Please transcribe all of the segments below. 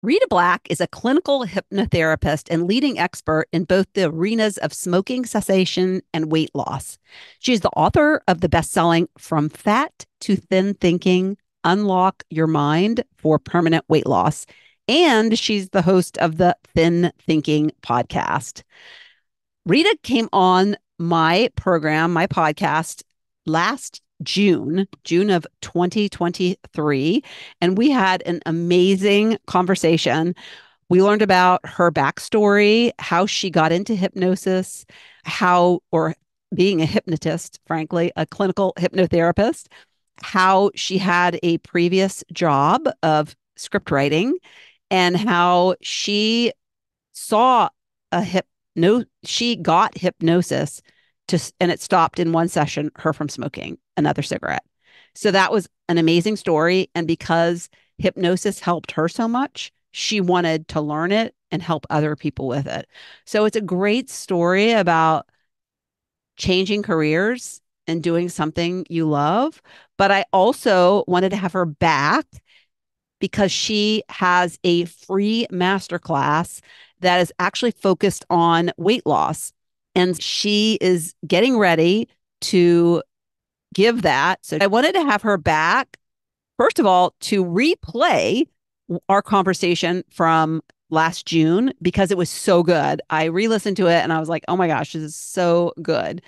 Rita Black is a clinical hypnotherapist and leading expert in both the arenas of smoking cessation and weight loss. She's the author of the best-selling From Fat to Thin Thinking: Unlock Your Mind for Permanent Weight Loss. And she's the host of the Thin Thinking podcast. Rita came on my program, my podcast, last June of 2023, and we had an amazing conversation. We learned about her backstory, how she got into hypnosis, or being a hypnotist, frankly, a clinical hypnotherapist, how she had a previous job of script writing, and how she saw a she got hypnosis and it stopped in one session her from smoking another cigarette. So that was an amazing story. And because hypnosis helped her so much, she wanted to learn it and help other people with it. So it's a great story about changing careers and doing something you love. But I also wanted to have her back because she has a free masterclass that is actually focused on weight loss. And she is getting ready to give that. So I wanted to have her back, first of all, to replay our conversation from last June because it was so good. I re listened to it and I was like, oh my gosh, this is so good.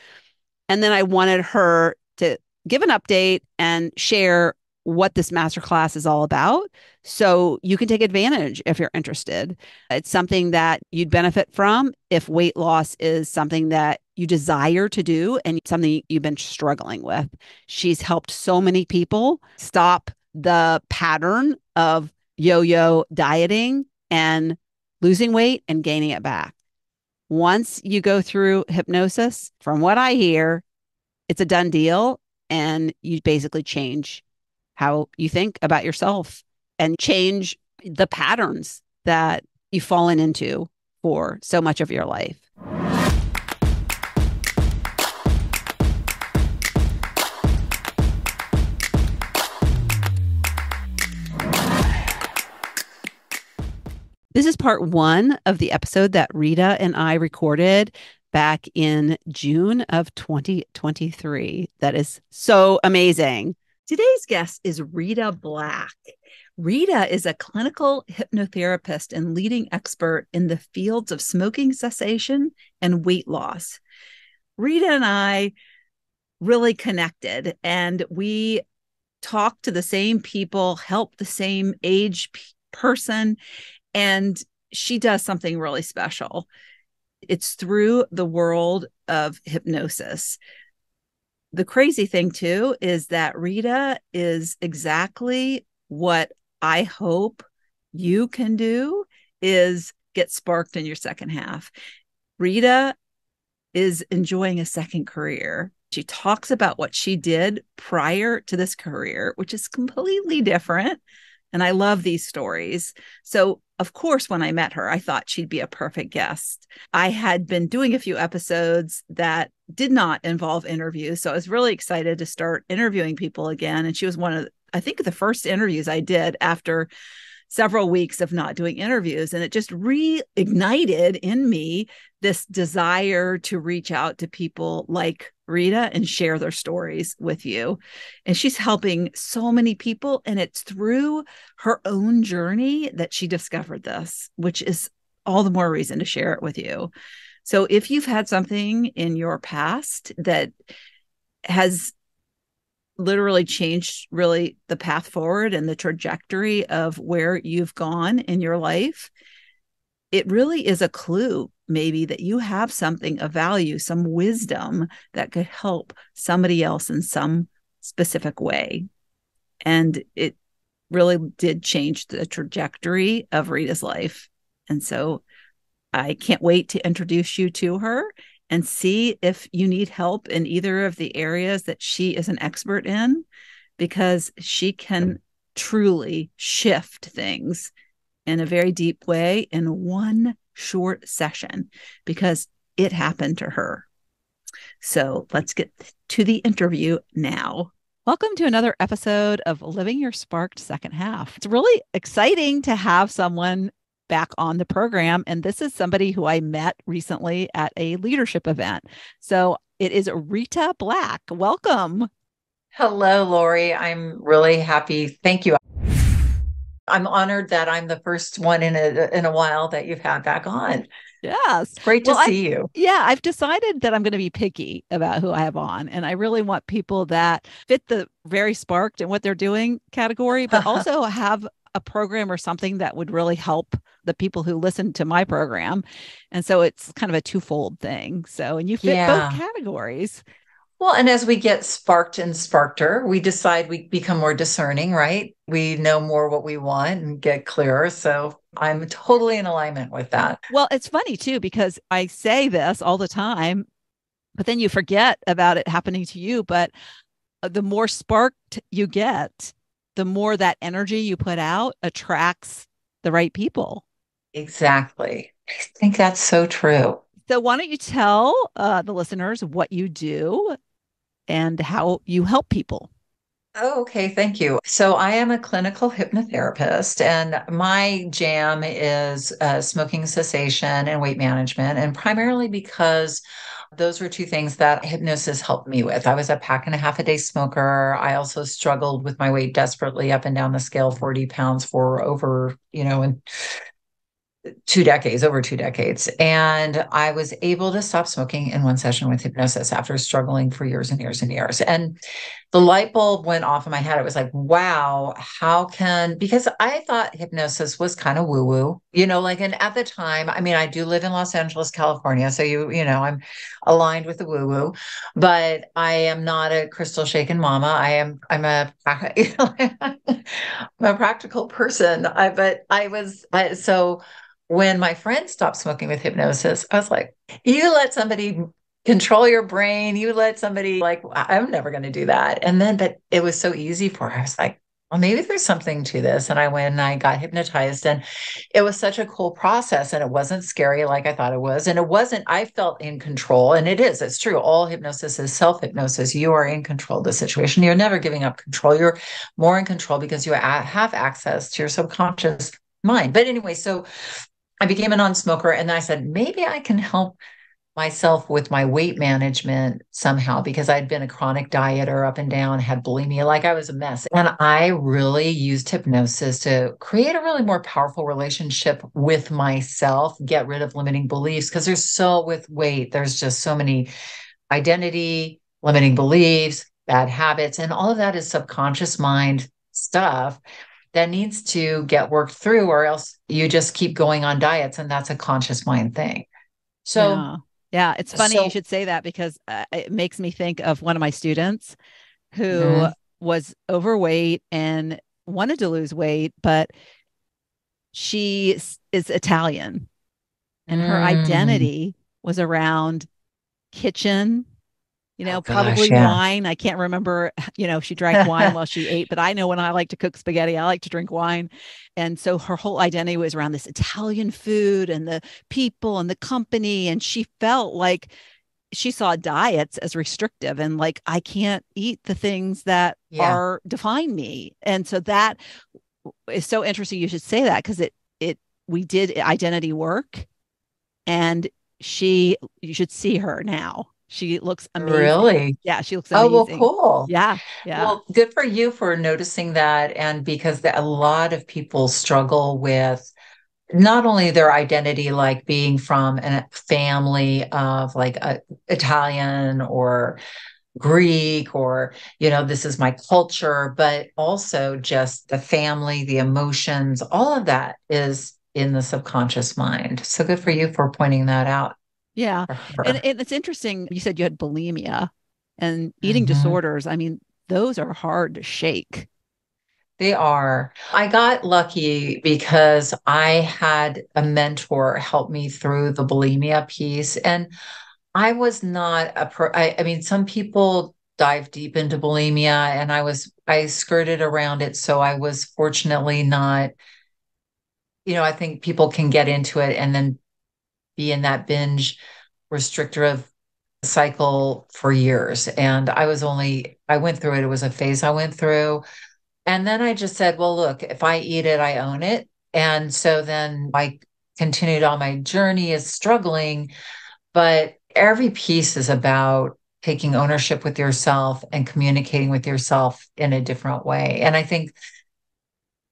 And then I wanted her to give an update and share what this masterclass is all about. So you can take advantage if you're interested. It's something that you'd benefit from if weight loss is something that you desire to do and something you've been struggling with. She's helped so many people stop the pattern of yo-yo dieting and losing weight and gaining it back. Once you go through hypnosis, from what I hear, it's a done deal and you basically change how you think about yourself and change the patterns that you've fallen into for so much of your life. This is part one of the episode that Rita and I recorded back in June of 2023. That is so amazing. Today's guest is Rita Black. Rita is a clinical hypnotherapist and leading expert in the fields of smoking cessation and weight loss. Rita and I really connected, and we talked to the same people, helped the same age person, and she does something really special. It's through the world of hypnosis. The crazy thing too is that Rita is exactly what I hope you can do, is get sparked in your second half. Rita is enjoying a second career. She talks about what she did prior to this career, which is completely different. And I love these stories. So, of course, when I met her, I thought she'd be a perfect guest. I had been doing a few episodes that did not involve interviews. So I was really excited to start interviewing people again. And she was one of, I think, the first interviews I did after several weeks of not doing interviews. And it just reignited in me this desire to reach out to people like Rita and share their stories with you. And she's helping so many people. And it's through her own journey that she discovered this, which is all the more reason to share it with you. So if you've had something in your past that has literally changed really the path forward and the trajectory of where you've gone in your life, it really is a clue maybe that you have something of value, some wisdom that could help somebody else in some specific way. And it really did change the trajectory of Rita's life. And so I can't wait to introduce you to her and see if you need help in either of the areas that she is an expert in, because she can truly shift things in a very deep way in one short session, because it happened to her. So let's get to the interview now. Welcome to another episode of Living Your Sparked Second Half. It's really exciting to have someone back on the program. And this is somebody who I met recently at a leadership event. So it is Rita Black. Welcome. Hello, Lori. I'm really happy. Thank you. I'm honored that I'm the first one in a while that you've had back on. Yes. It's great to Well, see you. I've decided that I'm going to be picky about who I have on. And I really want people that fit the very sparked and what they're doing category, but also have a program or something that would really help the people who listen to my program. And so it's kind of a twofold thing. So, and you fit both Yeah. categories. Well, and as we get sparked and sparkter, we decide we become more discerning, right? We know more what we want and get clearer. So I'm totally in alignment with that. Well, it's funny too, because I say this all the time, but then you forget about it happening to you. But the more sparked you get, the more that energy you put out attracts the right people. Exactly. I think that's so true. So, why don't you tell the listeners what you do and how you help people? Oh, okay. Thank you. So I am a clinical hypnotherapist, and my jam is smoking cessation and weight management, and primarily because those were two things that hypnosis helped me with. I was a pack and a half a day smoker. I also struggled with my weight desperately up and down the scale, 40 pounds for over, and 2 decades, over 2 decades. And I was able to stop smoking in one session with hypnosis after struggling for years and years and years. And the light bulb went off in my head. It was like, wow, because I thought hypnosis was kind of woo woo, and at the time, I mean, I do live in Los Angeles, California. So I'm aligned with the woo woo, but I am not a crystal shaken mama. I'm I'm a practical person. So when my friend stopped smoking with hypnosis, I was like, you let somebody control your brain, you let somebody like, I'm never going to do that. But it was so easy for her. I was like, well, maybe there's something to this. And I went and I got hypnotized, and it was such a cool process, and it wasn't scary like I thought it was. And it wasn't, I felt in control. And it's true. All hypnosis is self hypnosis. You are in control of the situation. You're never giving up control. You're more in control because you have access to your subconscious mind. But anyway, so I became a non-smoker, and I said, maybe I can help myself with my weight management somehow, because I'd been a chronic dieter up and down, had bulimia, like I was a mess. And I really used hypnosis to create a really more powerful relationship with myself, get rid of limiting beliefs. Because with weight, there's just so many identity, limiting beliefs, bad habits, and all of that is subconscious mind stuff that needs to get worked through, or else you just keep going on diets, and that's a conscious mind thing. So, Yeah. Yeah. It's funny you so should say that because it makes me think of one of my students who mhm, was overweight and wanted to lose weight, but is Italian and her mm, identity was around kitchen, oh probably gosh, yeah, wine. I can't remember, she drank wine while she ate, but I know when I like to cook spaghetti, I like to drink wine. And so her whole identity was around this Italian food and the people and the company. And she felt like she saw diets as restrictive and like, I can't eat the things that yeah, are define me. And so that is so interesting. You should say that because we did identity work and you should see her now. She looks amazing. really. Yeah, she looks Oh, well, amazing. cool. Yeah, yeah, Well, good for you for noticing that. And because a lot of people struggle with not only their identity, like being from a family of like Italian or Greek, or, this is my culture, but also just the family, the emotions, all of that is in the subconscious mind. So good for you for pointing that out yeah. for And her. it's interesting. You said you had bulimia and eating Mhm. disorders. I mean, those are hard to shake. They are. I got lucky because I had a mentor help me through the bulimia piece. And I was not I mean, some people dive deep into bulimia, and I skirted around it. So I was fortunately not, I think people can get into it and then be in that binge restrictive cycle for years. And I went through it. It was a phase I went through. And then I just said, well, look, if I eat it, I own it. And so then I continued on my journey as struggling, but every piece is about taking ownership with yourself and communicating with yourself in a different way. And I think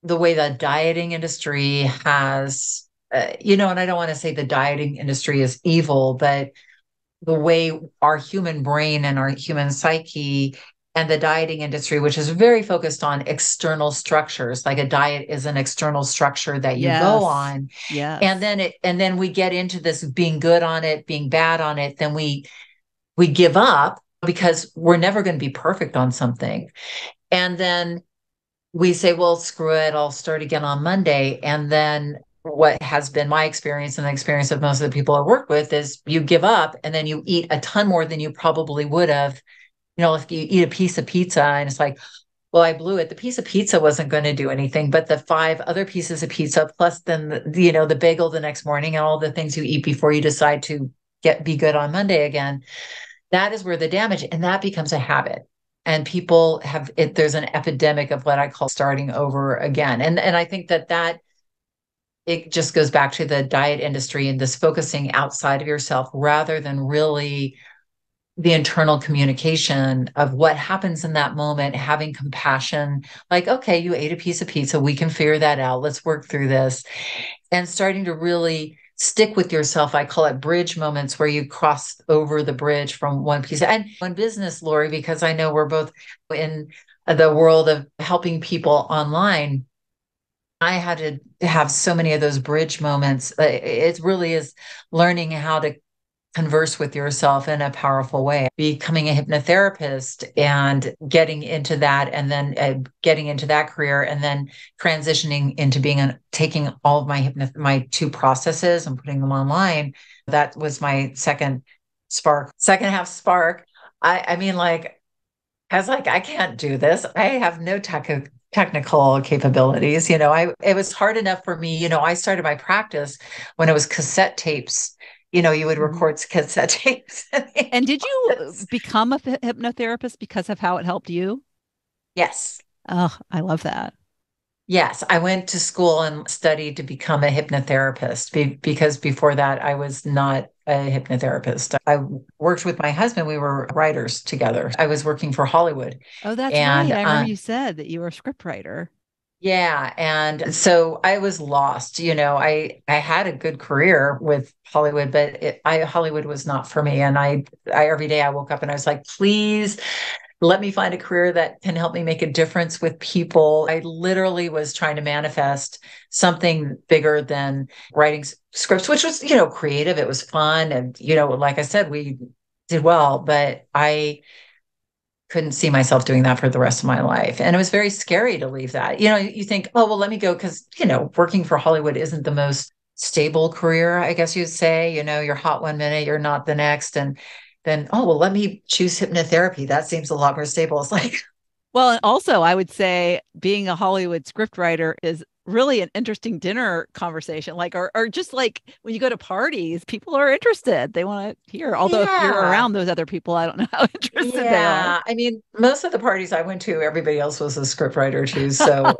the way the dieting industry has, and I don't want to say the dieting industry is evil, but the way our human brain and our human psyche and the dieting industry, which is very focused on external structures, like a diet is an external structure that you go Yes. on. And Yes. then we get into this being good on it, being bad on it, then we give up because we're never going to be perfect on something. And then we say, well, screw it, I'll start again on Monday. And then what has been my experience and the experience of most of the people I work with is you give up and then you eat a ton more than you probably would have. If you eat a piece of pizza and it's like, well, I blew it. The piece of pizza wasn't going to do anything, but the five other pieces of pizza, plus then the bagel the next morning and all the things you eat before you decide to be good on Monday again, that is where the damage, and that becomes a habit. And people have it, there's an epidemic of what I call starting over again. And I think that it just goes back to the diet industry and this focusing outside of yourself rather than really the internal communication of what happens in that moment, having compassion, like, okay, you ate a piece of pizza, we can figure that out. Let's work through this. And starting to really stick with yourself. I call it bridge moments where you cross over the bridge from one piece. And in business, Lori, because I know we're both in the world of helping people online, I had to have so many of those bridge moments. It really is learning how to converse with yourself in a powerful way. Becoming a hypnotherapist and getting into that, and then getting into that career, and then transitioning into taking all of my two processes and putting them online. That was my second half spark. I mean, like, I was like, I can't do this. I have no technical capabilities. It was hard enough for me. I started my practice when it was cassette tapes. You would Mhm. record cassette tapes. And did you become a hypnotherapist because of how it helped you? Yes. Oh, I love that. Yes. I went to school and studied to become a hypnotherapist because before that, I was not a hypnotherapist. I worked with my husband. We were writers together. I was working for Hollywood. Oh, that's right. And I remember you said that you were a scriptwriter. yeah, and so I was lost. I had a good career with Hollywood, but Hollywood was not for me. And I every day I woke up and I was like, please let me find a career that can help me make a difference with people. I literally was trying to manifest something bigger than writing scripts, which was, creative. It was fun. And, like I said, we did well, but I couldn't see myself doing that for the rest of my life. And it was very scary to leave that. You think, oh, well, let me go because, working for Hollywood isn't the most stable career, I guess you'd say. You're hot one minute, you're not the next. And then, oh, well, let me choose hypnotherapy. That seems a lot more stable. It's like, Well, and also I would say being a Hollywood scriptwriter is really an interesting dinner conversation. Like, or just like when you go to parties, people are interested. They want to hear. Although if you're yeah. around those other people, I don't know how interested they are. Yeah, I mean, most of the parties I went to, everybody else was a scriptwriter too. So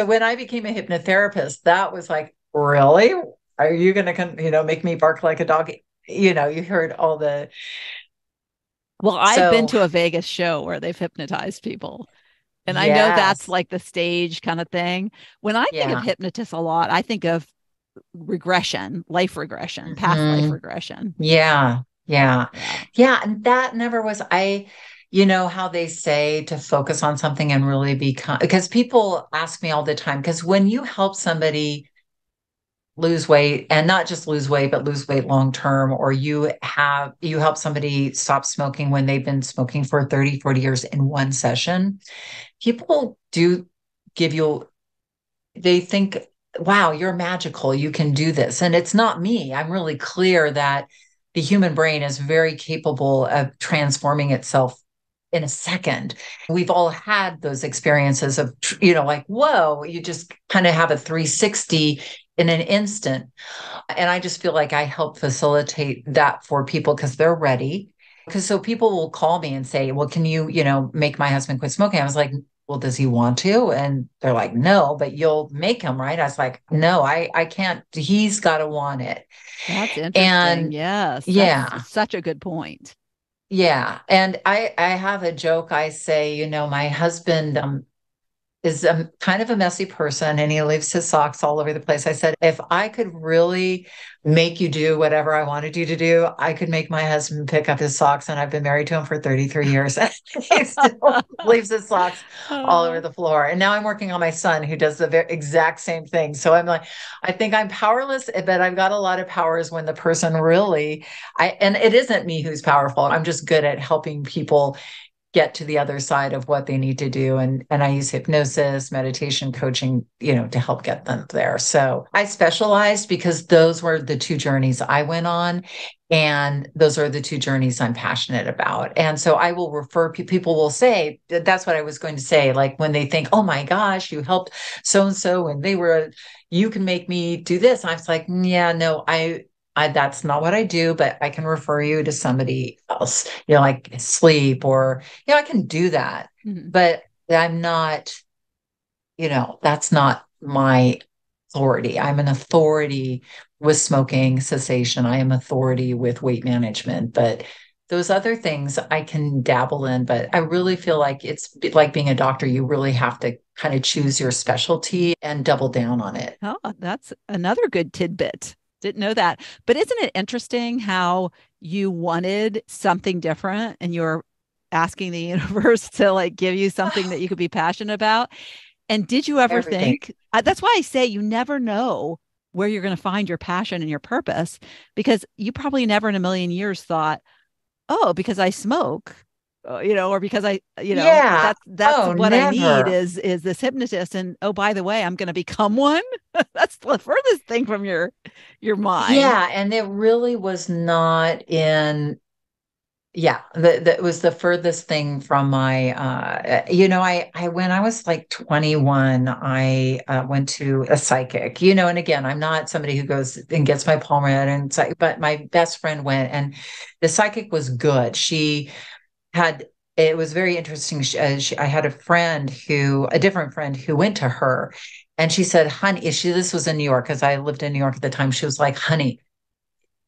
when I became a hypnotherapist, that was like, really? Are you going to, make me bark like a dog? You heard all the. Well, I've been So to a Vegas show where they've hypnotized people. And I know that's yes, like the stage kind of thing. When I think of yeah, hypnotists a lot, I think of regression, life regression, past life hmm regression. yeah, yeah, Yeah. yeah. And that never was. How they say to focus on something and really become, because people ask me all the time, because when you help somebody lose weight, and not just lose weight but lose weight long term, or you help somebody stop smoking when they've been smoking for 30, 40 years in one session, people do give you, they think, wow, you're magical, you can do this. And it's not me. I'm really clear that the human brain is very capable of transforming itself in a second. We've all had those experiences of, like, whoa, you just kind of have a 360 in an instant. And I just feel like I help facilitate that for people because they're ready. Because so people will call me and say, well, can you, make my husband quit smoking? I was like, well, does he want to? And they're like, no, but you'll make him, right? I was like, no, I can't. He's got to want it. That's interesting. And Yes, that's yeah, such a good point. yeah. And I have a joke. I say, my husband, is kind of a messy person and he leaves his socks all over the place. I said, if I could really make you do whatever I wanted you to do, I could make my husband pick up his socks. And I've been married to him for 33 years. He still leaves his socks all over Uh, the floor. And now I'm working on my son who does the exact same thing. So I'm like, I think I'm powerless, but I've got a lot of powers when the person really, and it isn't me who's powerful. I'm just good at helping people get to the other side of what they need to do, and I use hypnosis, meditation, coaching, to help get them there. So I specialized because those were the two journeys I went on, and those are the two journeys I'm passionate about. And so I will refer people will say, that's what I was going to say, like when they think, oh my gosh, you helped so and so and they were, you can make me do this. I was like, yeah, no, that's not what I do, but I can refer you to somebody else, like sleep, or, I can do that. mhm. But I'm not, that's not my authority. I'm an authority with smoking cessation. I am authority with weight management, but those other things I can dabble in, but I really feel like it's like being a doctor. You really have to kind of choose your specialty and double down on it. Oh, that's another good tidbit. Didn't know that. But isn't it interesting how you wanted something different and you're asking the universe to like give you something that you could be passionate about? And did you ever Everything. think that's why I say you never know where you're going to find your passion and your purpose because you probably never in a million years thought, oh, because I smoke, or because Yeah. that's Oh, what I need never. is this hypnotist. And oh, by the way, I'm going to become one. That's the furthest thing from your mind. Yeah, and it really was not in, yeah, that was the furthest thing from my I when I was like 21, I went to a psychic, and again, I'm not somebody who goes and gets my palm read, and but my best friend went, and the psychic was good. She had it was very interesting. I had a different friend who went to her, and she said, "Honey," this was in New York because I lived in New York at the time. She was like, "Honey,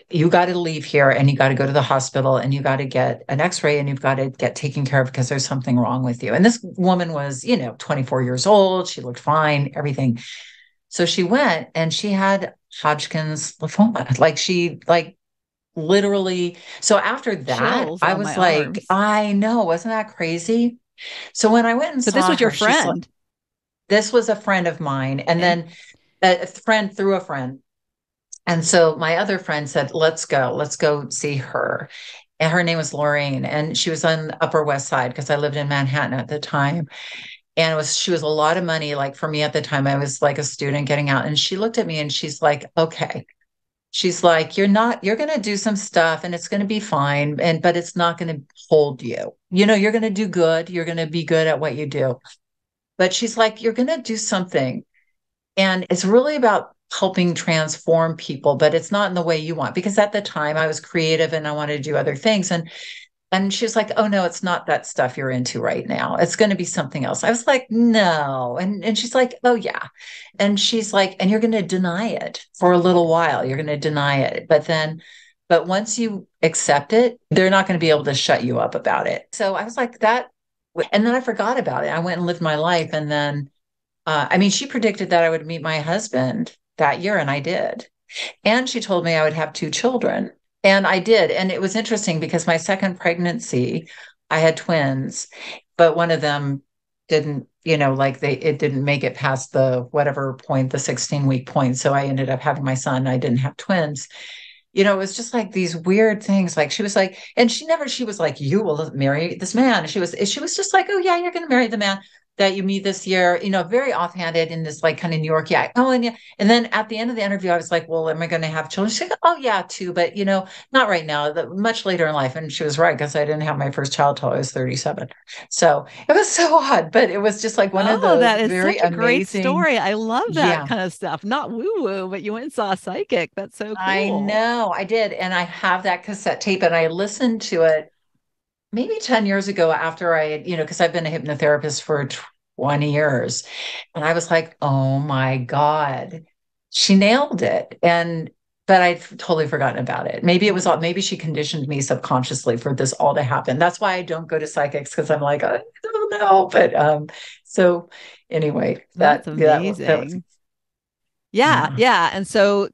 you got to leave here and you got to go to the hospital and you got to get an x-ray and you've got to get taken care of because there's something wrong with you." And this woman was, 24 years old. She looked fine, everything. So she went and she had Hodgkin's lymphoma. Like she, like literally. So after that, Chills I on my was like, arms. I know, wasn't that crazy? So when I went and So this saw was your her, she's like, friend. this was a friend of mine. And Okay. then a friend through a friend. And so my other friend said, let's go see her. And her name was Lorraine, and she was on the Upper West Side because I lived in Manhattan at the time. And she was a lot of money. Like for me at the time, I was like a student getting out. And she looked at me and she's like, okay. She's like, you're going to do some stuff and it's going to be fine. But it's not going to hold you. You're going to do good. You're going to be good at what you do. But she's like, you're going to do something. And it's really about helping transform people, but it's not in the way you want. Because at the time I was creative and I wanted to do other things. And she was like, oh no, it's not that stuff you're into right now. It's going to be something else. I was like, no. And she's like, oh yeah. And she's like, and you're going to deny it for a little while. You're going to deny it. But once you accept it, they're not going to be able to shut you up about it. So I was like, that. And then I forgot about it. I went and lived my life. And then I mean, she predicted that I would meet my husband that year, and I did. And she told me I would have two children, and I did. And it was interesting because my second pregnancy, I had twins, but one of them didn't, like it didn't make it past the whatever point, the 16-week point. So I ended up having my son. I didn't have twins. It was just like these weird things. Like she was like, and she was like, you will marry this man. She was just like, oh yeah, you're going to marry the man that you meet this year, very offhanded in this like kind of New York. Yeah. Oh, and yeah. And then at the end of the interview, I was like, well, am I going to have children? She's like, oh yeah, two, but not right now, much later in life. And she was right, because I didn't have my first child till I was 37. So it was so odd, but it was just like one of Oh, those that is very such a great amazing. story. I love that Yeah. kind of stuff. Not woo woo, but you went and saw a psychic. That's so I cool. know I did. And I have that cassette tape and I listened to it maybe 10 years ago after I had, because I've been a hypnotherapist for 20 years. And I was like, oh my God, she nailed it. But I'd totally forgotten about it. Maybe it was all, maybe she conditioned me subconsciously for this all to happen. That's why I don't go to psychics because I'm like, I don't know. But so anyway, That's that was, amazing. Yeah, yeah. yeah. And so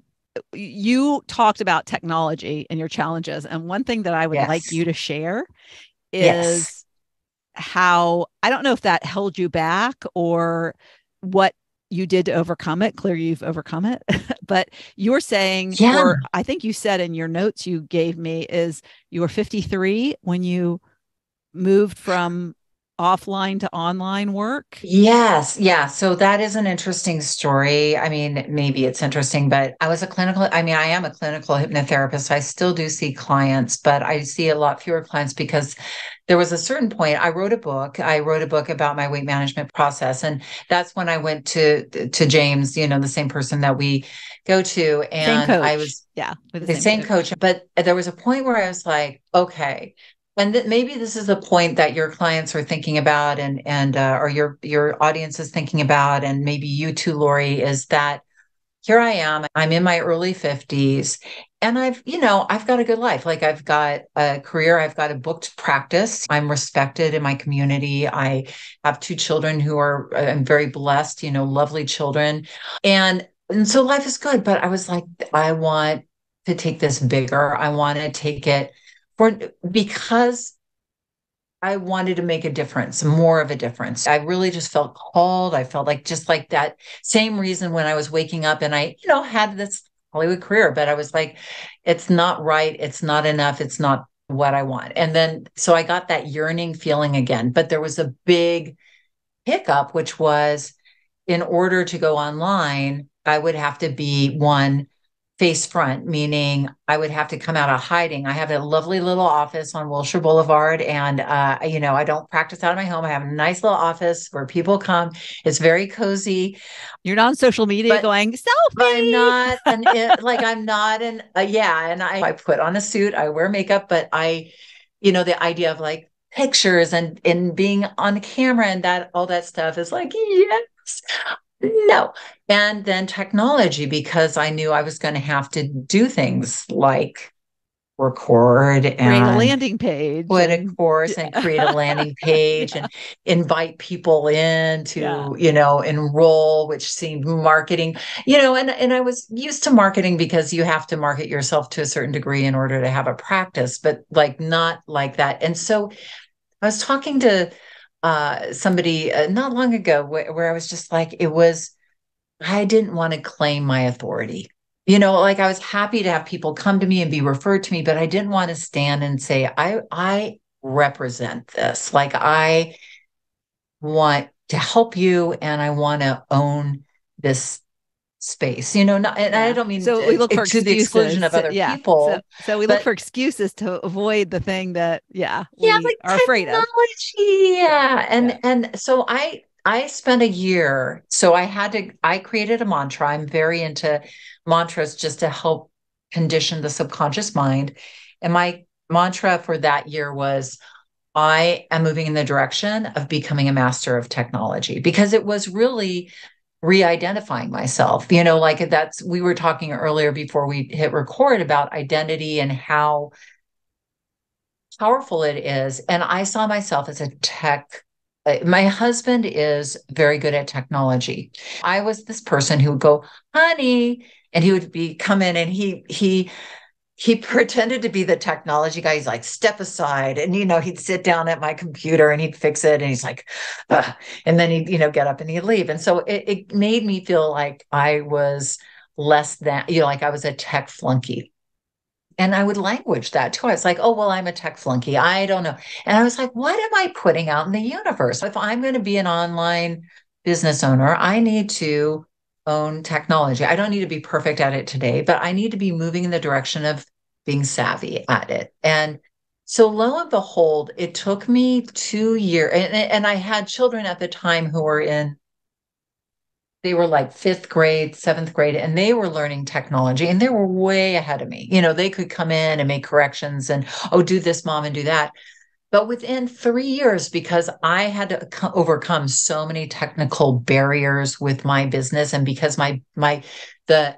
you talked about technology and your challenges. And one thing that I would like Yes. you to share Yes. is how I don't know if that held you back or what you did to overcome it. Clear you've overcome it. But you're saying, Yeah. or I think you said in your notes you gave me, is you were 53 when you moved from offline to online work. Yes, yeah. So that is an interesting story. I mean, maybe it's interesting, but I am a clinical hypnotherapist. I still do see clients, but I see a lot fewer clients because there was a certain point I wrote a book. I wrote a book about my weight management process. And that's when I went to James, the same person that we go to. Same And I coach. was Yeah, with the the same same coach. coach, but there was a point where I was like, okay, and maybe this is the point that your clients are thinking about, and or your audience is thinking about, and maybe you too, Lori, is that here I am. I'm in my early 50s, and I've got a good life. Like I've got a career, I've got a booked practice. I'm respected in my community. I have two children who I'm very blessed, lovely children, and so life is good. But I was like, I want to take this bigger. I want to take it for because I wanted to make a difference, more of a difference. I really just felt called. I felt like just like that same reason when I was waking up and I, had this Hollywood career, but I was like, it's not right. It's not enough. It's not what I want. And then, so I got that yearning feeling again, but there was a big hiccup, which was in order to go online, I would have to be one face front, meaning I would have to come out of hiding. I have a lovely little office on Wilshire Boulevard, and I don't practice out of my home. I have a nice little office where people come. It's very cozy, You're not on social media but going, I'm selfie. not I'm not an yeah, and I put on a suit, I wear makeup, but the idea of like pictures and being on camera and that all that stuff is like yes, no. And then technology, because I knew I was going to have to do things like record Create a and landing page put a and course and yeah. create a landing page Yeah. and invite people in Yeah. to, enroll, which seemed marketing, and I was used to marketing because you have to market yourself to a certain degree in order to have a practice, but like not like that. And so I was talking to somebody not long ago where I was just like, I didn't want to claim my authority. Like I was happy to have people come to me and be referred to me, but I didn't want to stand and say, I represent this. Like I want to help you and I want to own this space, and I Yeah. don't mean So we look for to the exclusion excuses. of other Yeah. So people, so we look but for excuses to avoid the thing that, yeah, yeah, we like are afraid of. technology. Yeah. Yeah. Yeah. And so I spent a year. So I created a mantra. I'm very into mantras just to help condition the subconscious mind. And my mantra for that year was I am moving in the direction of becoming a master of technology because it was really re-identifying myself. Like we were talking earlier before we hit record about identity and how powerful it is. And I saw myself as a tech. My husband is very good at technology. I was this person who would go, honey, and he would come in and he pretended to be the technology guy. He's like, step aside. And, he'd sit down at my computer and he'd fix it. And he's like, ugh. And then he'd, get up and he'd leave. And so it made me feel like I was less than, like I was a tech flunky. And I would language that too. I was like, oh, well, I'm a tech flunky. I don't know. And I was like, what am I putting out in the universe? If I'm going to be an online business owner, I need to own technology. I don't need to be perfect at it today, but I need to be moving in the direction of being savvy at it. And so lo and behold, it took me 2 years. And I had children at the time who were they were like fifth grade, seventh grade, and they were learning technology and they were way ahead of me. They could come in and make corrections and, oh, do this, mom, and do that. But within 3 years, because I had to overcome so many technical barriers with my business, and because the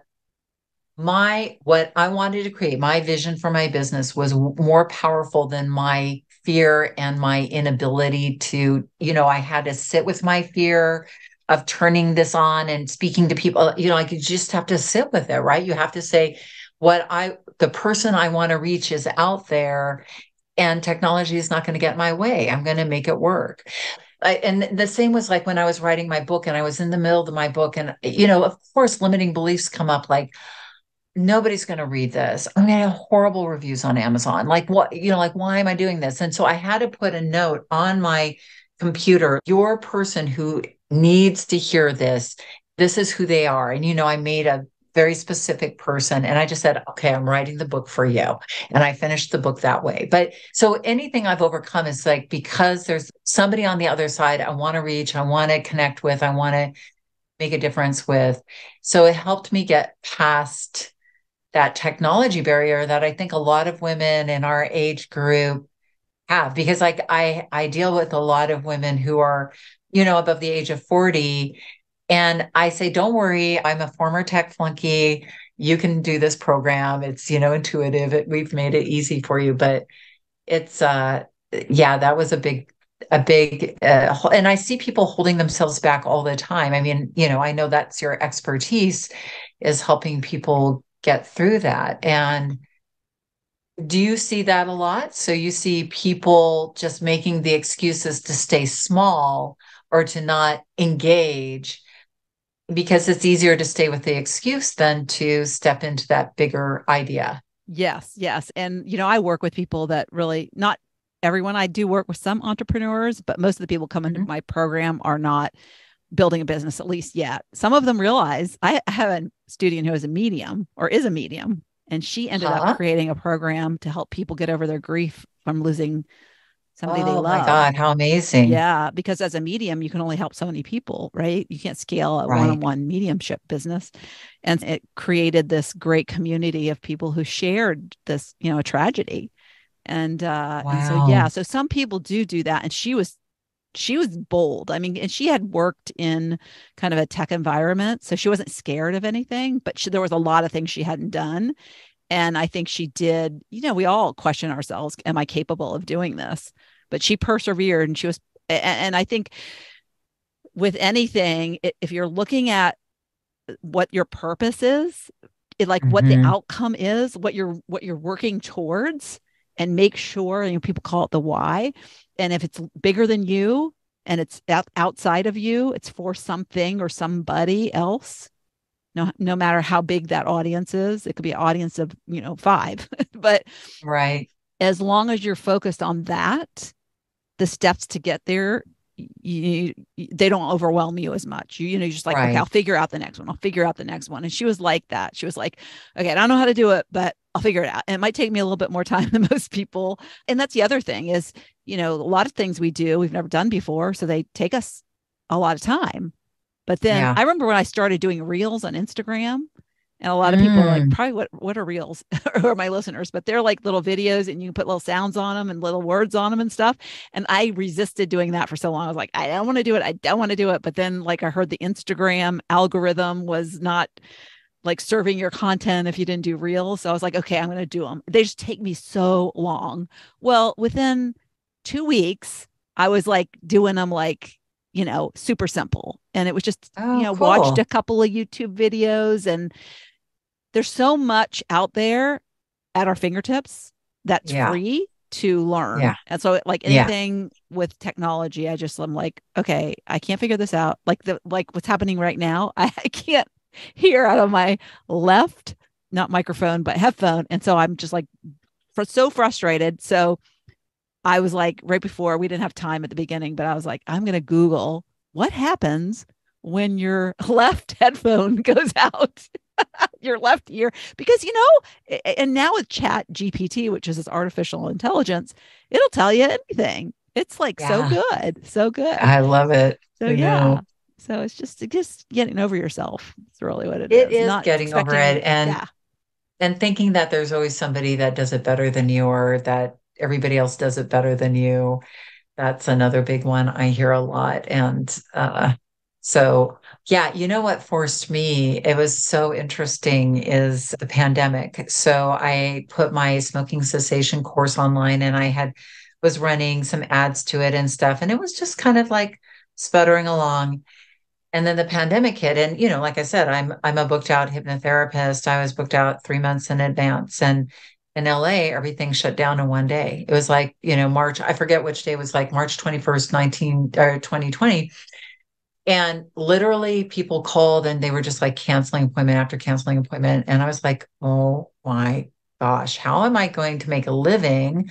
what I wanted to create, my vision for my business was more powerful than my fear and my inability to, I had to sit with my fear of turning this on and speaking to people. I could just have to sit with it, right? You have to say, the person I want to reach is out there, and technology is not going to get in my way. I'm going to make it work. And the same was like when I was writing my book and I was in the middle of my book, and, of course, limiting beliefs come up, like, nobody's going to read this. I'm going to have horrible reviews on Amazon. Like, what, like, why am I doing this? And so I had to put a note on my computer, your person who needs to hear this, this is who they are. And, I made a very specific person, and I just said, okay, I'm writing the book for you. And I finished the book that way. But so anything I've overcome is like, because there's somebody on the other side I want to reach, I want to connect with, I want to make a difference with. So it helped me get past that technology barrier that I think a lot of women in our age group have, because like I deal with a lot of women who are, above the age of 40. And I say, don't worry, I'm a former tech flunky. You can do this program. It's, intuitive. We've made it easy for you. But it's yeah, that was and I see people holding themselves back all the time. I mean, I know that's your expertise, is helping people get through that. And do you see that a lot? So you see people just making the excuses to stay small or to not engage, because it's easier to stay with the excuse than to step into that bigger idea. Yes, yes. And, I work with people that really, not everyone, I do work with some entrepreneurs, but most of the people coming into Mhm. my program are not building a business, at least yet. Some of them realize, I have a student who is a medium, or is a medium, and she ended up Huh? creating a program to help people get over their grief from losing somebody they Oh my love. God, how amazing. Yeah, because as a medium, you can only help so many people, right? You can't scale a Right. one-on-one mediumship business. And it created this great community of people who shared this, a tragedy. And so Wow. yeah, so some people do that. And she was bold. I mean, and she had worked in kind of a tech environment, so she wasn't scared of anything, but there was a lot of things she hadn't done. And I think she did, we all question ourselves, am I capable of doing this? But she persevered, and and I think with anything, if you're looking at what your purpose is, like what the Hmm. outcome is, what you're working towards, and make sure, people call it the why. And if it's bigger than you and it's outside of you, it's for something or somebody else. No matter how big that audience is, it could be an audience of, five. But Right. as long as you're focused on that, the steps to get there, they don't overwhelm you as much. You're just like, okay, I'll Right. figure out the next one. I'll figure out the next one. And she was like that. She was like, okay, I don't know how to do it, but I'll figure it out. And it might take me a little bit more time than most people. And that's the other thing is, a lot of things we do, we've never done before. So they take us a lot of time. But then Yeah. I remember when I started doing reels on Instagram, and a lot of people are like, Mm. probably what are reels, or my listeners, but they're like little videos, and you can put little sounds on them and little words on them and stuff. And I resisted doing that for so long. I was like, I don't want to do it. I don't want to do it. But then like I heard the Instagram algorithm was not like serving your content if you didn't do reels. So I was like, okay, I'm going to do them. They just take me so long. Well, within 2 weeks, I was like doing them like, super simple. And it was just, Oh, watched cool. a couple of YouTube videos, and there's so much out there at our fingertips that's Yeah. free to Yeah. learn. And so like Yeah. anything with technology, I'm like, okay, I can't figure this out. Like what's happening right now, I can't hear out of my left, not microphone, but headphone. And so I'm just like so frustrated. So I was like, right before, we didn't have time at the beginning, but I was like, I'm going to Google what happens when your left headphone goes out, your left ear, because, and now with Chat GPT, which is this artificial intelligence, it'll tell you anything. It's like so Yeah. good, so good. I love it. So, I yeah. know. So it's just getting over yourself. It's really what it It is. is Not getting over expecting, it, and yeah. thinking that there's always somebody that does it better than you, or that everybody else does it better than you. That's another big one I hear a lot. And so, yeah, you know what forced me? It was so interesting is the pandemic. So I put my smoking cessation course online and was running some ads to it and stuff. And it was just kind of like sputtering along. And then the pandemic hit. And, like I said, I'm a booked out hypnotherapist. I was booked out 3 months in advance. And in LA, everything shut down in one day. It was like, March, I forget which day it was, like March 21st, 2020. And literally people called and they were just like canceling appointment after canceling appointment. And I was like, oh my gosh, how am I going to make a living?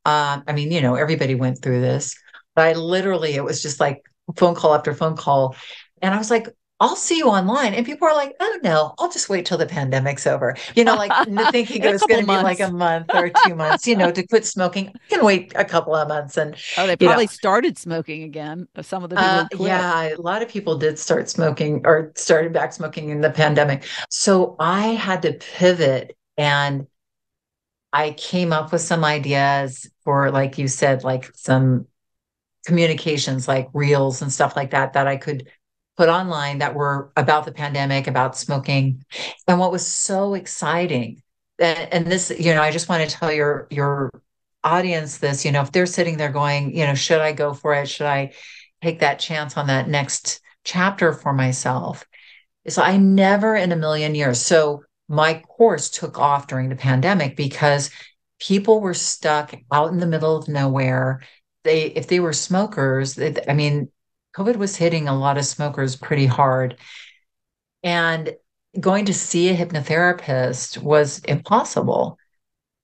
I mean, everybody went through this, but it was just like phone call after phone call. And I was like, I'll see you online. And people are like, oh no, I'll just wait till the pandemic's over. Like thinking In it a was couple going to be like a months. month or 2 months, to quit smoking. I can wait a couple of months. And, Oh, they you know, probably started smoking again. Some of the people who quit. yeah, a lot of people did start smoking or started back smoking in the pandemic. So I had to pivot and I came up with some ideas for, like you said, like some communications, like reels and stuff like that, that I could put online that were about the pandemic, about smoking. And what was so exciting, and this, I just want to tell your audience this, if they're sitting there going, should I go for it? Should I take that chance on that next chapter for myself? So I never in a million years. So my course took off during the pandemic because people were stuck out in the middle of nowhere. If they were smokers, I mean, COVID was hitting a lot of smokers pretty hard. And going to see a hypnotherapist was impossible.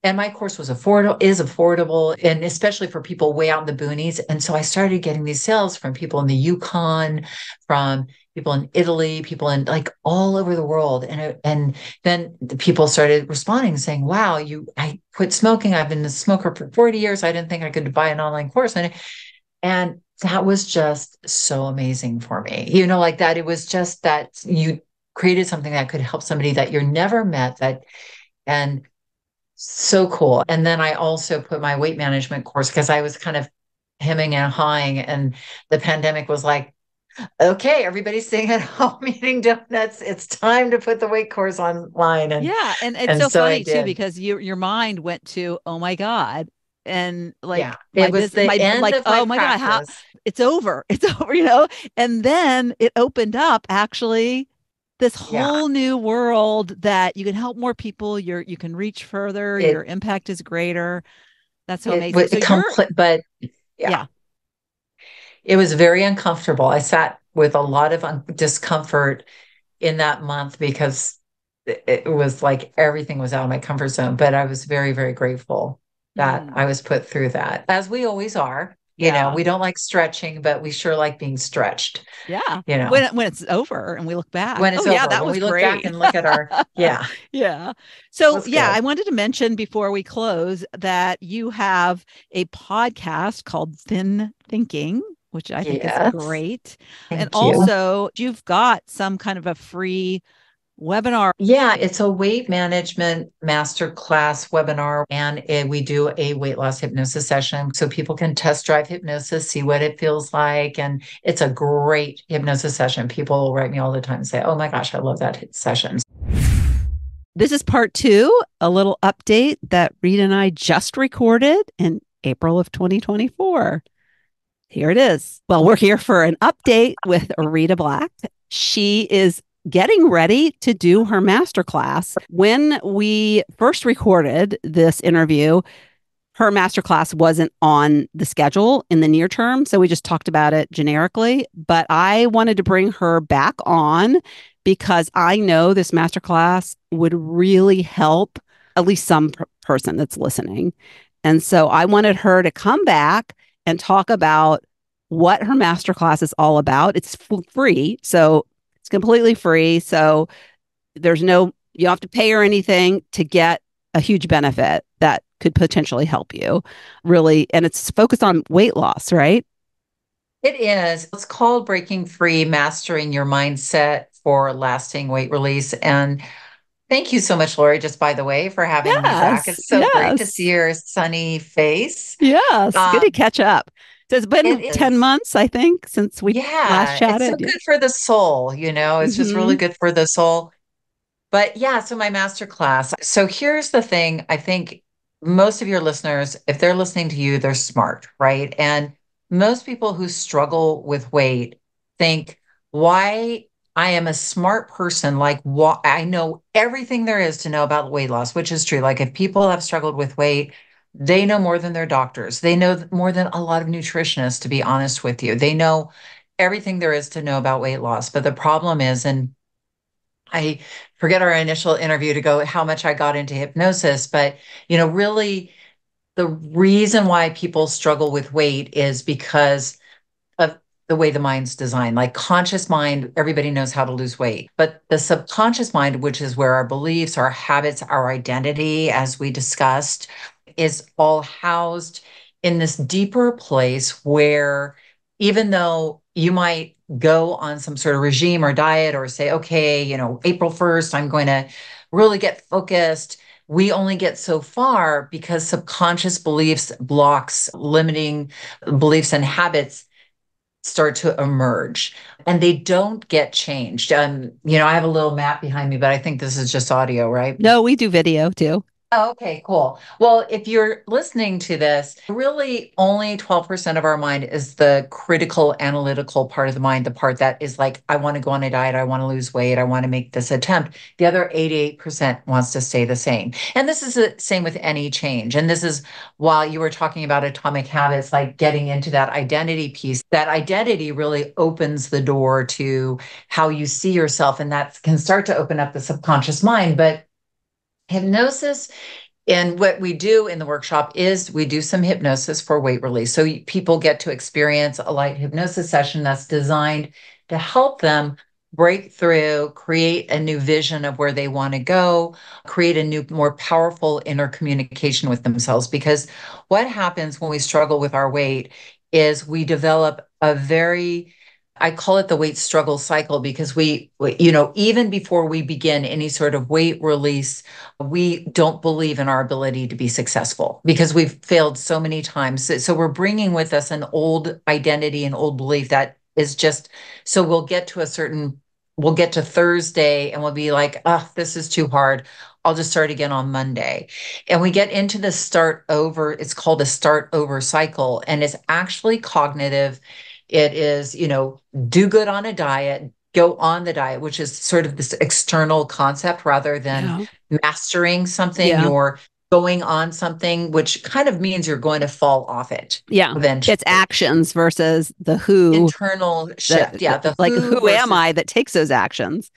And my course is affordable, and especially for people way out in the boonies. And so I started getting these sales from people in the Yukon, from people in Italy, people in like all over the world. And then the people started responding saying, wow, I quit smoking. I've been a smoker for 40 years. I didn't think I could buy an online course. And that was just so amazing for me. Like that, it was just that you created something that could help somebody that you're never met, and so cool. And then I also put my weight management course because I was kind of hemming and hawing, and the pandemic was like, okay, everybody's staying at home eating donuts. It's time to put the weight course online. Yeah, and it's And so so I funny too did. because your mind went to, oh my God, and Yeah. like my It was business, the my end like, of my oh my God, how practice. it's over, it's over, and then it opened up actually this Yeah. whole new world that you can help more people. You can reach further. Your It impact is greater. That's so it amazing. was So you're, complete, but yeah, yeah. it was very uncomfortable. I sat with a lot of discomfort in that month because it was like everything was out of my comfort zone. But I was very, very grateful that Mm, I was put through that, as we always are. yeah. We don't like stretching, but we sure like being stretched, Yeah. you know, When it's over and we look back, when oh it's yeah, over, that when was we look back great. and look at yeah, it Yeah. So was yeah, I good. wanted to mention before we close that you have a podcast called Thin Thinking, which I think is Yes. great. And Thank you. also you've got some kind of a free webinar. Yeah, it's a weight management masterclass webinar, and we do a weight loss hypnosis session so people can test drive hypnosis, see what it feels like. And it's a great hypnosis session. People will write me all the time and say, oh my gosh, I love that session. This is part two, a little update that Rita and I just recorded in April of 2024. Here it is. Well, we're here for an update with Rita Black. She is getting ready to do her masterclass. When we first recorded this interview, her masterclass wasn't on the schedule in the near term. So we just talked about it generically. But I wanted to bring her back on because I know this masterclass would really help at least some person that's listening. And so I wanted her to come back and talk about what her masterclass is all about. It's free. So it's completely free. So you don't have to pay or anything to get a huge benefit that could potentially help you really. And it's focused on weight loss, right? It is. It's called Breaking Free, Mastering Your Mindset for Lasting Weight Release. And Thank you so much, Lori, just by the way, for having me back. Yes, It's so great to see yes, your sunny face. yes. Good to Um, catch up. So it's it been 10 is. months, I think, since we last Yeah, it's so chatted. Yeah. good for the soul, it's just Hmm. really good for the soul. But yeah, so my master class. So here's the thing. I think most of your listeners, if they're listening to you, they're smart, right? And most people who struggle with weight think, why I am a smart person, like what I know everything there is to know about weight loss, which is true. Like if people have struggled with weight, they know more than their doctors. They know more than a lot of nutritionists, to be honest with you. They know everything there is to know about weight loss. But the problem is, and I forget our initial interview to go how much I got into hypnosis, but really the reason why people struggle with weight is because of the way the mind's designed. Like conscious mind, everybody knows how to lose weight, but the subconscious mind, which is where our beliefs, our habits, our identity, as we discussed, is all housed in this deeper place where even though you might go on some sort of regime or diet or say, okay, April 1st, I'm going to really get focused. We only get so far because subconscious beliefs, blocks, limiting beliefs and habits start to emerge and they don't get changed. I have a little map behind me, but I think this is just audio, right? No, we do video too. Oh, okay, cool. Well, if you're listening to this, really only 12% of our mind is the critical analytical part of the mind, the part that is like, I want to go on a diet, I want to lose weight, I want to make this attempt. The other 88% wants to stay the same. And this is the same with any change. And this is while you were talking about atomic habits, like getting into that identity piece, that identity really opens the door to how you see yourself. And that can start to open up the subconscious mind. But hypnosis and what we do in the workshop is we do some hypnosis for weight release. So people get to experience a light hypnosis session that's designed to help them break through, create a new vision of where they want to go, create a new, more powerful inner communication with themselves. Because what happens when we struggle with our weight is we develop a very I call it the weight struggle cycle because even before we begin any sort of weight release, we don't believe in our ability to be successful because we've failed so many times. So we're bringing with us an old identity, an old belief that is just, so we'll get to Thursday and we'll be like, oh, this is too hard. I'll just start again on Monday. And we get into the start over, it's called a start over cycle. And it's actually cognitive. It is, do good on a diet, go on the diet, which is sort of this external concept rather than Yeah. mastering something, Yeah. you're going on something, which kind of means you're going to fall off it Yeah. It's eventually. actions versus the who, Internal shift. Yeah. The like, who who am versus I that takes those actions?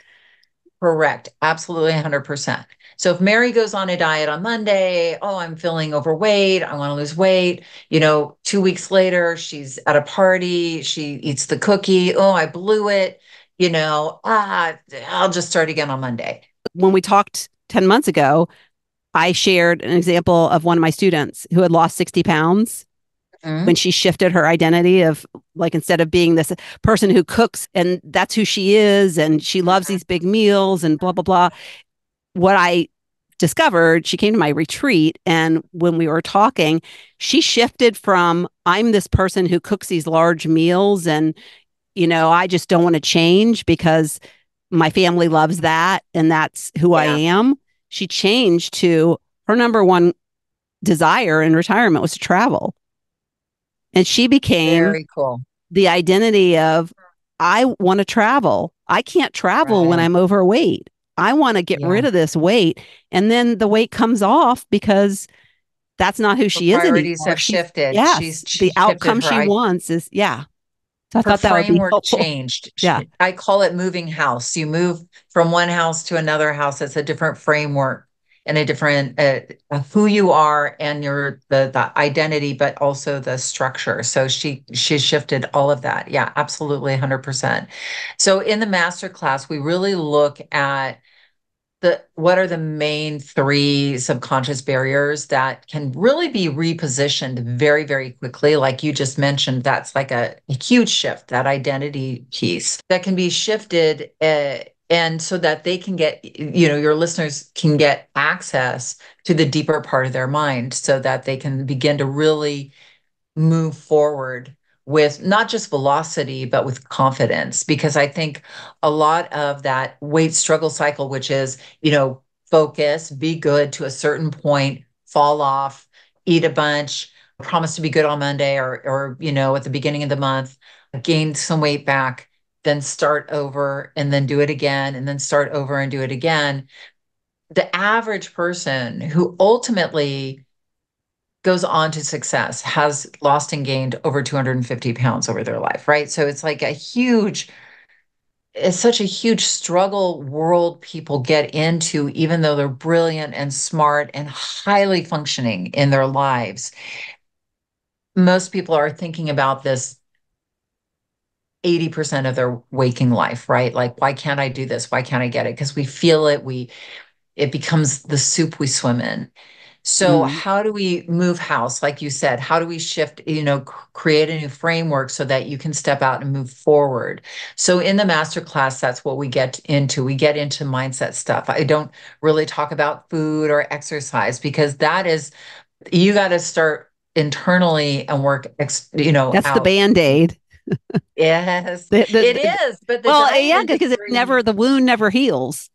correct. Absolutely 100%. So if Mary goes on a diet on Monday, oh, I'm feeling overweight, I want to lose weight. 2 weeks later, she's at a party, she eats the cookie. Oh, I blew it. I'll just start again on Monday. When we talked 10 months ago, I shared an example of one of my students who had lost 60 pounds when Mhm. she shifted her identity of, like, instead of being this person who cooks and that's who she is and she loves Mhm. these big meals and blah blah blah. What I discovered, she came to my retreat, and when we were talking, she shifted from, I'm this person who cooks these large meals and I just don't want to change because my family loves that and that's who I Yeah, am. She changed to, her number one desire in retirement was to travel. And she became very cool. the identity of, I want to travel. I can't travel when Right. I'm overweight. I want to get Yeah. rid of this weight. And then the weight comes off because that's not who Her she is priorities anymore. have She's, shifted. yes, She the shifted outcome she wants is, yeah. So I her thought that would be framework helpful. changed. Yeah. I call it moving house. You move from one house to another house. It's a different framework and a different who you are and the identity, but also the structure. So she shifted all of that. Yeah, absolutely, 100%. So in the master class, we really look at what are the main three subconscious barriers that can really be repositioned very, very quickly. Like you just mentioned, that's like a huge shift, that identity piece that can be shifted And so that they can get, your listeners can get access to the deeper part of their mind so that they can begin to really move forward with not just velocity, but with confidence. Because I think a lot of that weight struggle cycle, which is, focus, be good to a certain point, fall off, eat a bunch, promise to be good on Monday or, at the beginning of the month, gain some weight back, then start over and then do it again, and then start over and do it again. The average person who ultimately goes on to success has lost and gained over 250 pounds over their life, right? So it's such a huge struggle world people get into, even though they're brilliant and smart and highly functioning in their lives. Most people are thinking about this 80% of their waking life, right? Like, why can't I do this? Why can't I get it? Because we feel it, it becomes the soup we swim in. So Mm. how do we move house? Like you said, how do we shift, create a new framework so that you can step out and move forward? So in the master class, that's what we get into. We get into mindset stuff. I don't really talk about food or exercise because you got to start internally and work, That's the out. Band-Aid. Yes, it The is. But the well, diet yeah, because it industry, never the wound never heals.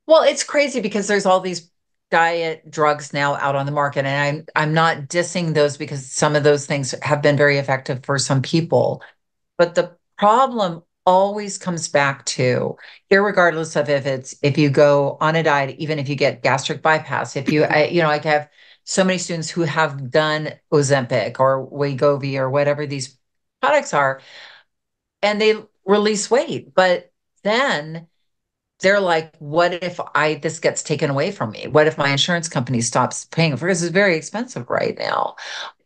well, it's crazy because there's all these diet drugs now out on the market, and I'm not dissing those because some of those things have been very effective for some people. But the problem always comes back to, irregardless of if you go on a diet, even if you get gastric bypass, if you I have so many students who have done Ozempic or Wegovy or whatever these products are, and they release weight, but then they're like, what if this gets taken away from me? What if my insurance company stops paying for it? Because it's very expensive right now.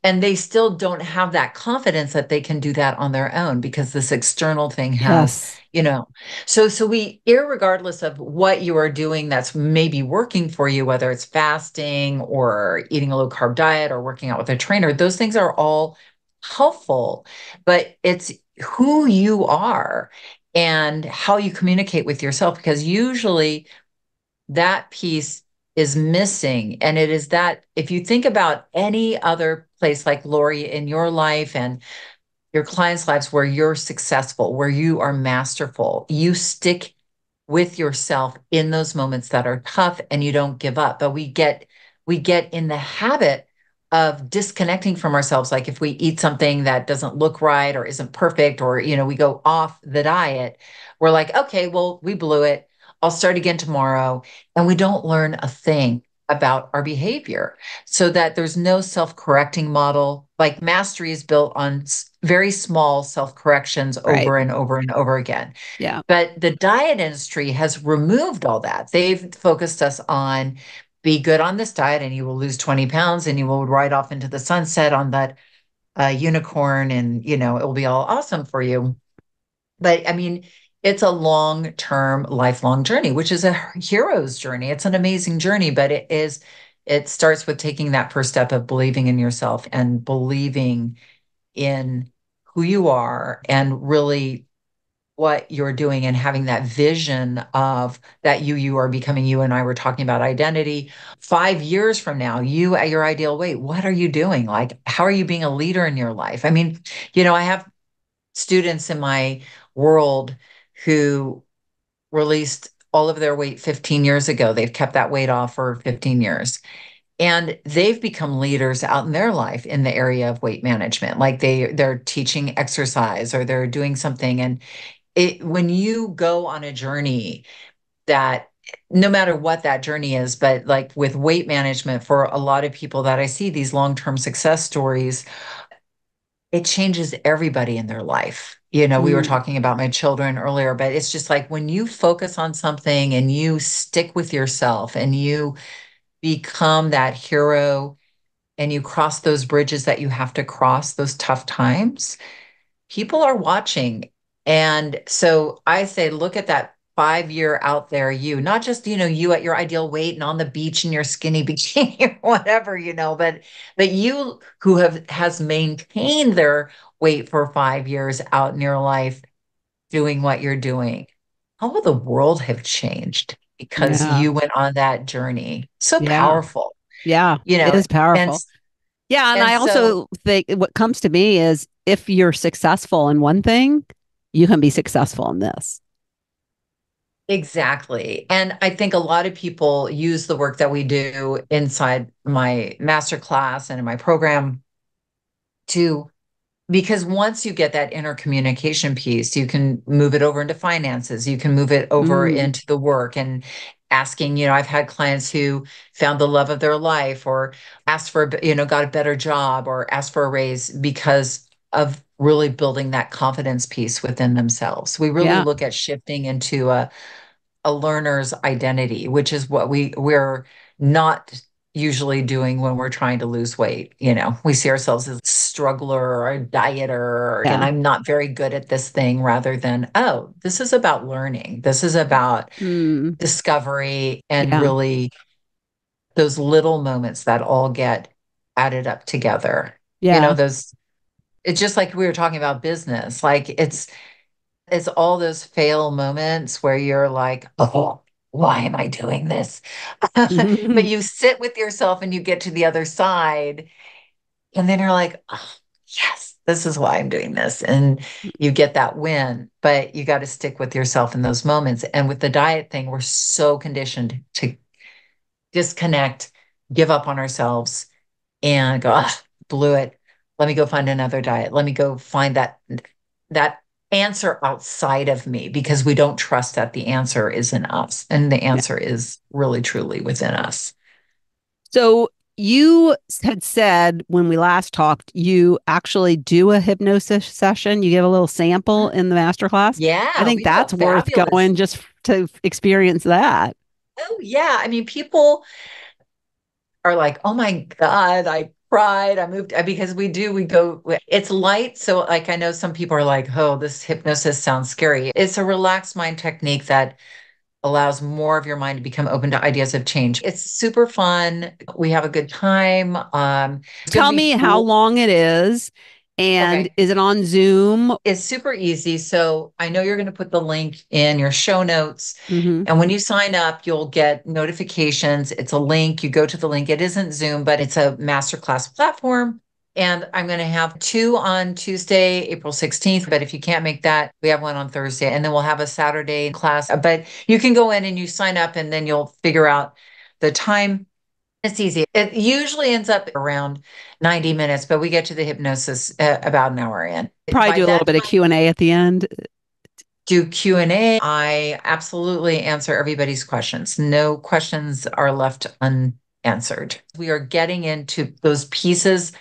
And they still don't have that confidence that they can do that on their own because this external thing has, Yes. you know. So we, irregardless of what you are doing that's maybe working for you, whether it's fasting or eating a low carb diet or working out with a trainer, those things are all helpful, but it's who you are and how you communicate with yourself, because usually that piece is missing. And it is that if you think about any other place like Lori in your life and your clients' lives where you're successful, where you are masterful, you stick with yourself in those moments that are tough and you don't give up. But we get in the habit of disconnecting from ourselves. Like if we eat something that doesn't look right or isn't perfect, or we go off the diet, we're like, okay, well, we blew it. I'll start again tomorrow. And we don't learn a thing about our behavior, so that there's no self-correcting model. Like mastery is built on very small self-corrections Right. over and over and over again. Yeah. But the diet industry has removed all that. They've focused us on, be good on this diet and you will lose 20 pounds and you will ride off into the sunset on that unicorn, and it will be all awesome for you. But I mean, it's a long-term, lifelong journey, which is a hero's journey. It's an amazing journey, but it starts with taking that first step of believing in yourself and believing in who you are and really what you're doing, and having that vision of that you are becoming. You and I were talking about identity. 5 years from now, you at your ideal weight, what are you doing? Like, how are you being a leader in your life? I mean, I have students in my world who released all of their weight 15 years ago. They've kept that weight off for 15 years. And they've become leaders out in their life in the area of weight management. Like they're teaching exercise or they're doing something. And when you go on a journey, that no matter what that journey is, but like with weight management, for a lot of people that I see, these long-term success stories, it changes everybody in their life. We were Mm. talking about my children earlier, but it's just like when you focus on something and you stick with yourself and you become that hero and you cross those bridges that you have to cross, those tough times, people are watching. And so I say, look at that 5 year out there, not just, you at your ideal weight and on the beach in your skinny bikini or whatever, but you who has maintained their weight for 5 years out in your life doing what you're doing. how will the world have changed because Yeah. you went on that journey? So Yeah. powerful, Yeah. you It know, is and powerful. Yeah. And and I so also think what comes to me is if you're successful in one thing, you can be successful in this. exactly. And I think a lot of people use the work that we do inside my master class and in my program to because once you get that inner communication piece, you can move it over into finances, you can move it over Mm, into the work and asking, I've had clients who found the love of their life or asked for, got a better job or asked for a raise because of really building that confidence piece within themselves. We really yeah. look at shifting into a learner's identity, which is what we're not usually doing when we're trying to lose weight. We see ourselves as a struggler or a dieter, and Yeah. I'm not very good at this thing, rather than, oh, this is about learning. This is about Mm, discovery and yeah. really those little moments that all get added up together. Yeah. Those, it's just like we were talking about business. Like it's all those fail moments where you're like, oh, why am I doing this? But you sit with yourself and you get to the other side, and then you're like, oh, yes, this is why I'm doing this. And you get that win, but you got to stick with yourself in those moments. And with the diet thing, we're so conditioned to disconnect, give up on ourselves, and go, ah, blew it. Let me go find another diet. Let me go find that answer outside of me because we don't trust that the answer is in us. And the Yeah. answer is really truly within us. So you had said when we last talked, you actually do a hypnosis session. You give a little sample in the master class. I Yeah, think we have a that's worth fabulous. going just to experience that. Oh, yeah. I mean, people are like, oh my God, I cried. I moved because we go, it's light. So, like, I know some people are like, oh, this hypnosis sounds scary. It's a relaxed mind technique that allows more of your mind to become open to ideas of change. It's super fun. We have a good time. It's going to Tell be me how full. long it is and Okay. is it on Zoom? It's super easy. So I know you're going to put the link in your show notes. Hmm. And when you sign up, you'll get notifications. It's a link. You go to the link. It isn't Zoom, but it's a masterclass platform. And I'm going to have two on Tuesday, April 16th. But if you can't make that, we have one on Thursday. And then we'll have a Saturday class. But you can go in and you sign up, and then you'll figure out the time. It's easy. It usually ends up around 90 minutes, but we get to the hypnosis about an hour in. Probably By do a little that bit of Q&A at the end. do Q&A. I absolutely answer everybody's questions. No questions are left unanswered. We are getting into those pieces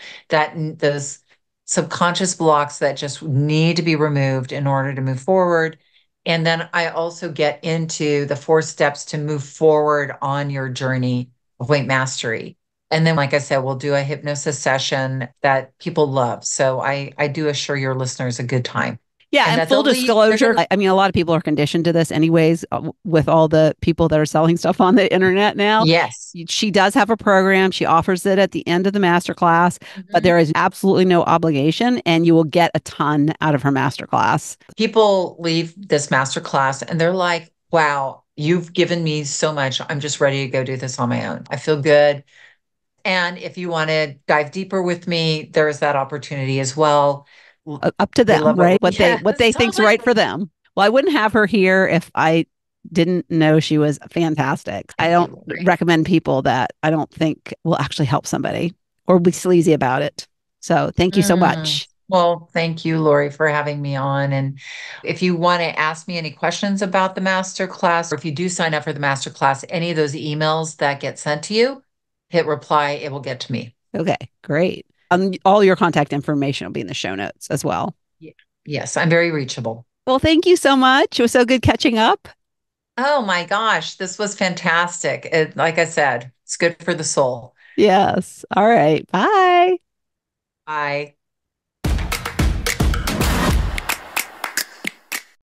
those subconscious blocks that just need to be removed in order to move forward. And then I also get into the 4 steps to move forward on your journey of weight mastery. And then, like I said, we'll do a hypnosis session that people love. So I do assure your listeners a good time Yeah, and and that full they'll leave. They're disclosure, going to, I mean, a lot of people are conditioned to this anyways, with all the people that are selling stuff on the internet now. yes. She does have a program. She offers it at the end of the master class, but Mhm. there is absolutely no obligation, and you will get a ton out of her master class. People leave this master class and they're like, wow, you've given me so much. I'm just ready to go do this on my own. I feel good. And if you want to dive deeper with me, there is that opportunity as well. Up to We them, love what, right? yes, What they think's totally. right for them. Well, I wouldn't have her here if I didn't know she was fantastic. I Thank you, don't Lori. recommend people that I don't think will actually help somebody or be sleazy about it. So thank you so Mm. much. Well, thank you, Lori, for having me on. And if you want to ask me any questions about the master class, or if you do sign up for the master class, any of those emails that get sent to you, hit reply, it will get to me. Okay, great. All your contact information will be in the show notes as well. Yeah. Yes, I'm very reachable. Well, thank you so much. It was so good catching up. Oh my gosh, this was fantastic. Like I said, it's good for the soul. Yes. All right. Bye. Bye.